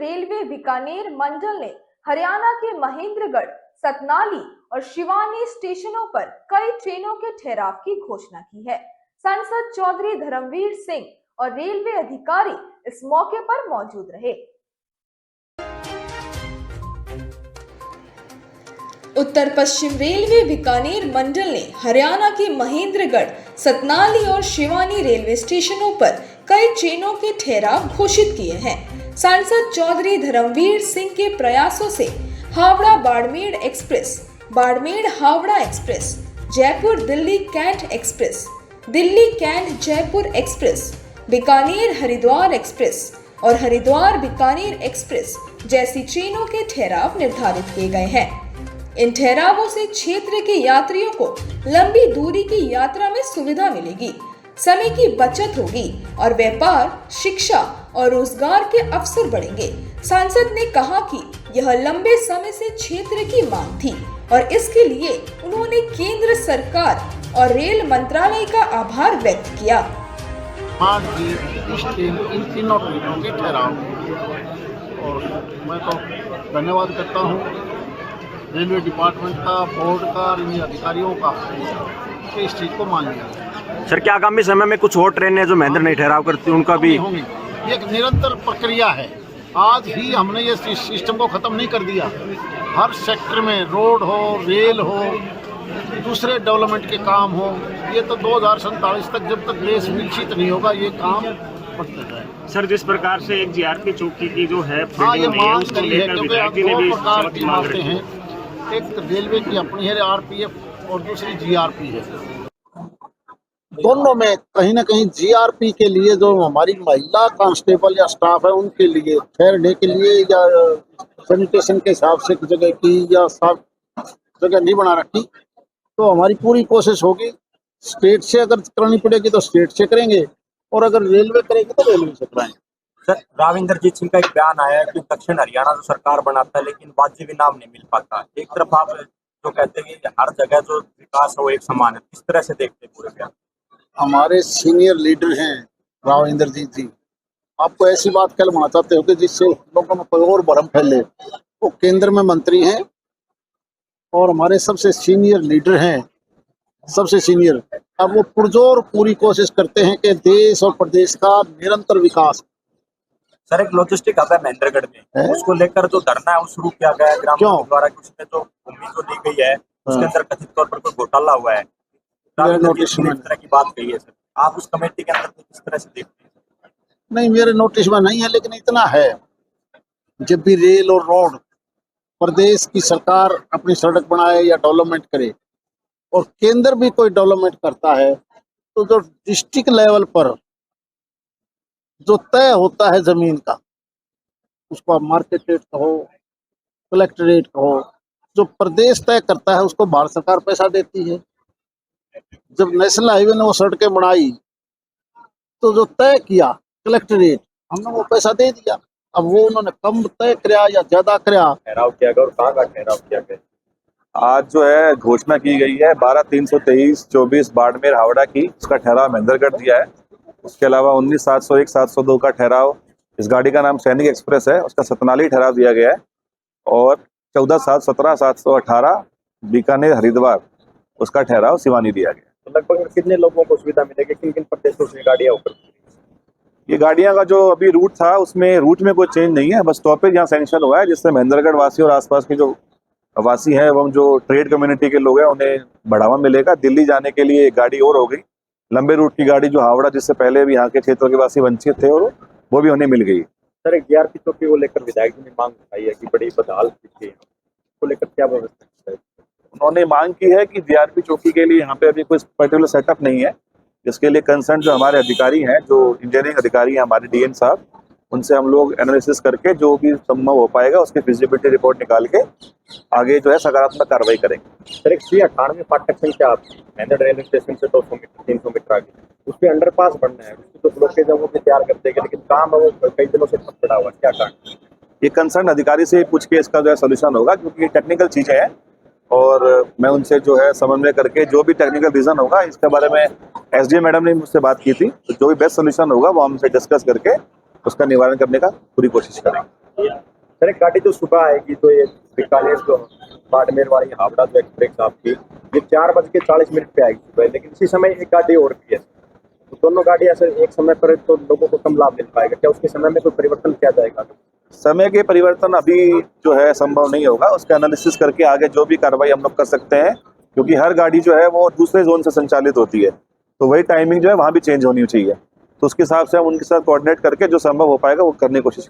Railway Bikaner मंडल ने हरियाणा के महेंद्रगढ़, सतनाली और शिवानी स्टेशनों पर कई ट्रेनों के ठहराव की घोषणा की है। सांसद चौधरी धर्मवीर सिंह और रेलवे अधिकारी इस मौके पर मौजूद रहे। उत्तर पश्चिम रेलवे बीकानेर मंडल ने हरियाणा के महेंद्रगढ़, सतनाली और शिवानी रेलवे स्टेशनों पर कई ट्रेनों के ठहराव घोषित किए हैं। सांसद चौधरी धर्मवीर सिंह के प्रयासों से Howrah Barmer express, Barmer Howrah express, Jaipur Delhi cantt express, Delhi cantt Jaipur express, Bikaner Haridwar express और हरिद्वार बीकानेर एक्सप्रेस जैसी ट्रेनों के ठहराव निर्धारित किए गए हैं। इन ठहरावों से क्षेत्र के यात्रियों को लंबी दूरी की यात्रा में सुविधा मिलेगी, समय की बचत होगी और व्यापार, शिक्षा और रोजगार के अवसर बढ़ेंगे। सांसद ने कहा कि यह लंबे समय से क्षेत्र की मांग थी और इसके लिए उन्होंने केंद्र सरकार और रेल मंत्रालय का आभार व्यक्त किया। आज भी इन तीनों ट्रेनों के ठहराव और मैं तो धन्यवाद करता हूँ रेलवे डिपार्टमेंट का, बोर्ड का, रेलवे अधिकारियों का कि इस चीज़ को मान लिया। सर, क्या आगामी समय में कुछ और ट्रेनें जो महेंद्र नहीं ठहराव करती उनका भी होंगी? ये एक निरंतर प्रक्रिया है। आज ही हमने ये सिस्टम को ख़त्म नहीं कर दिया। हर सेक्टर में रोड हो, रेल हो, दूसरे डेवलपमेंट के काम हो, ये तो 2047 तक जब तक देश विकसित नहीं होगा ये काम बढ़ते रहेगा। सर, जिस प्रकार से एक जीआरपी चौकी की जो है ये मांग करी है क्योंकि आप दो प्रकार की मांगते हैं, एक रेलवे की अपनी है आरपीएफ और दूसरी जीआरपी है। दोनों में कहीं ना कहीं जीआरपी के लिए जो हमारी महिला कांस्टेबल या स्टाफ है उनके लिए ठहरने के लिए या सैनिटेशन के हिसाब से जगह की या साफ जगह नहीं बना रखी, तो हमारी पूरी कोशिश होगी स्टेट से अगर करनी पड़ेगी तो स्टेट से करेंगे और अगर रेलवे करेगी तो रेलवे से कराएंगे। सर, राविंदरजीत सिंह का एक बयान आया है कि दक्षिण हरियाणा जो सरकार बनाता है लेकिन वाजिब इनाम नहीं मिल पाता। एक तरफ आप जो कहते हैं कि हर जगह जो विकास है वो एक समान है, किस तरह से देखते हैं पूरे बयान? हमारे सीनियर लीडर हैं राविंदरजीत जी, आपको ऐसी बात कहना चाहते हो कि जिससे लोगों में कोई और भ्रम फैले। वो केंद्र में मंत्री हैं और हमारे सबसे सीनियर लीडर हैं, सबसे सीनियर। अब वो पुरजोर पूरी कोशिश करते हैं कि देश और प्रदेश का निरंतर विकास। सर, एक लॉजिस्टिक हब है महेंद्रगढ़ में, उसको लेकर जो धरना है वो शुरू किया गया है ग्रामीणों द्वारा। उसमें जो भूमि जो दी गई है उसके अंदर कथित तौर पर कोई घोटाला हुआ है, नोटिस में इस तरह की बात कही है। सर, आप उस कमेटी के अंदर किस तरह से देखते हैं? नहीं, मेरे नोटिस में नहीं है, लेकिन इतना है जब भी रेल और रोड प्रदेश की सरकार अपनी सड़क बनाए या डेवलपमेंट करे और केंद्र भी कोई डेवलपमेंट करता है तो जो डिस्ट्रिक्ट लेवल पर जो तय होता है जमीन का, उसको आप मार्केट रेट कहो, कलेक्टर रेट कहो, जो प्रदेश तय करता है उसको भारत सरकार पैसा देती है। जब नेशनल हाईवे ने वो सड़कें बनाई तो जो तय किया कलेक्टर रेट, हमने वो पैसा दे दिया। अब वो उन्होंने कम तय कराया या ज्यादा कराया, ठहराव किया गया और कहाँ का ठहराव किया गया? आज जो है घोषणा की गई है 12/323/24 बाड़मेर हावड़ा की, उसका ठहराव महेंद्रगढ़ दिया है। उसके अलावा 19/701 702 का ठहराव, इस गाड़ी का नाम सैनिक एक्सप्रेस है, उसका सतनाली ठहराव दिया गया है। और 14/717 718 बीकानेर हरिद्वार, उसका ठहराव शिवानी दिया गया। तो लगभग कितने लोगों को सुविधा मिलेगी, किन किन प्रदेशों से गाड़ियाँ ऊपर? ये गाड़ियाँ का जो अभी रूट था उसमें रूट में कोई चेंज नहीं है, बस स्टॉपेज यहाँ सैंक्शन हुआ है, जिससे महेंद्रगढ़ वासी और आसपास के जो वासी हैं एवं जो ट्रेड कम्युनिटी के लोग हैं उन्हें बढ़ावा मिलेगा। दिल्ली जाने के लिए एक गाड़ी और हो गई, लंबे रूट की गाड़ी जो हावड़ा, जिससे पहले भी यहाँ के क्षेत्र के वासी वंचित थे, और वो भी उन्हें मिल गई। सर, एक जीआरपी चौकी को लेकर विधायक जी ने मांग उठाई है कि बड़ी बदहाल स्थिति है, उसको लेकर क्या व्यवस्था है? उन्होंने मांग की है कि जीआरपी चौकी के लिए यहाँ पे अभी कोई पर्टिकुलर सेटअप नहीं है, जिसके लिए कंसर्न जो हमारे अधिकारी हैं, जो इंजीनियरिंग अधिकारी हैं हमारे डीएन साहब, उनसे हम लोग एनालिसिस करके जो भी संभव हो पाएगा उसकी फिजिबिलिटी रिपोर्ट निकाल के आगे जो है सकारात्मक कार्रवाई करेंगे। सर, एक 98 फाटक संख्या महेंद्रगढ़ रेलवे स्टेशन से 200 मीटर 300 मीटर आगे उस पर अंडरपास बनना है, उसकी तो ब्लॉकेज है वो भी तैयार कर देंगे, लेकिन काम है वो कई दिनों से पड़ा हुआ है, क्या कारण? ये कंसर्न अधिकारी से पूछ के इसका जो है सोल्यूशन होगा, क्योंकि ये टेक्निकल चीज़ें हैं और मैं उनसे जो है समन्वय करके जो भी टेक्निकल रीज़न होगा, इसके बारे में एसडीएम मैडम ने मुझसे बात की थी, तो जो भी बेस्ट सोल्यूशन होगा वो हमसे डिस्कस करके उसका निवारण करने का पूरी कोशिश करेंगे। सर एक गाड़ी जो सुबह आएगी तो ये बीकानेर जो बाड़मेर वाली हावड़ा जो एक्सप्रेस आपकी ये 4:40 पे आएगी सुबह, लेकिन इसी समय एक गाड़ी और भी है, तो दोनों गाड़ी ऐसे एक समय पर तो लोगों को कम लाभ मिल पाएगा, क्या उसके समय में कोई परिवर्तन किया जाएगा? समय के परिवर्तन अभी जो है संभव नहीं होगा, उसका एनालिसिस करके आगे जो भी कार्रवाई हम लोग कर सकते हैं, क्योंकि हर गाड़ी जो है वो दूसरे जोन से संचालित होती है, तो वही टाइमिंग जो है वहाँ भी चेंज होनी चाहिए, तो उसके हिसाब से हम उनके साथ कोऑर्डिनेट करके जो संभव हो पाएगा वो करने की कोशिश